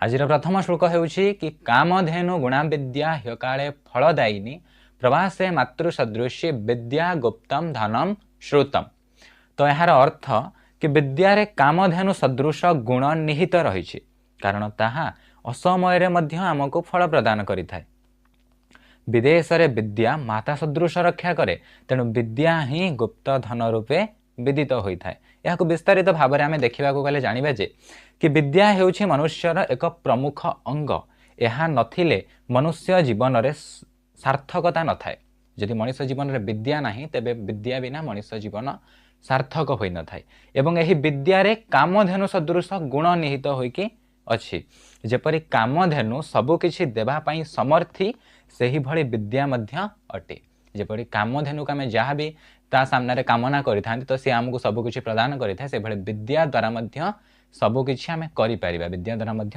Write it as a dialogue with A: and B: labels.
A: आज प्रथम श्लोक होउछि कि कामधेनु गुणा विद्या ह्यकाले फलदायिनी प्रवासे मातृसदृशी विद्या गुप्तम धनम श्रुतम। तो यार अर्थ कि विद्यारे कामधेनु सदृश गुण निहित रही कारण ताहा असमय मध्य आमको फल प्रदान करिथाय। विदेश रे विद्या माता सदृश रक्षा करे तेणु विद्या ही गुप्त धन रूपे विदित होता है। यह विस्तारित भाव में आम देखा गले जानवा जे कि विद्या हेउछि मनुष्यर एक प्रमुख अंग। यह नथिले मनुष्य जीवन में सार्थकता न थाए। जदि मनुष्य जीवन में विद्या नहीं तेबे विद्या बिना मनुष्य जीवन सार्थक होई न थाए। एवं एही विद्यारे कामधेनु सदृश गुण निहित होइकी अछि। जेपरि कामधेनु सबु किछि देबा पई समर्थी सेही भली विद्या मध्य अटे। जेपरि कामधेनु का आमे जहाँ भी ता सामने कामना करिथांती तो सी आमको सबु किछि प्रदान करिथाय। से भली विद्या द्वारा मध्य सबु किछि आमे करि परिबा। विद्या द्वारा मध्य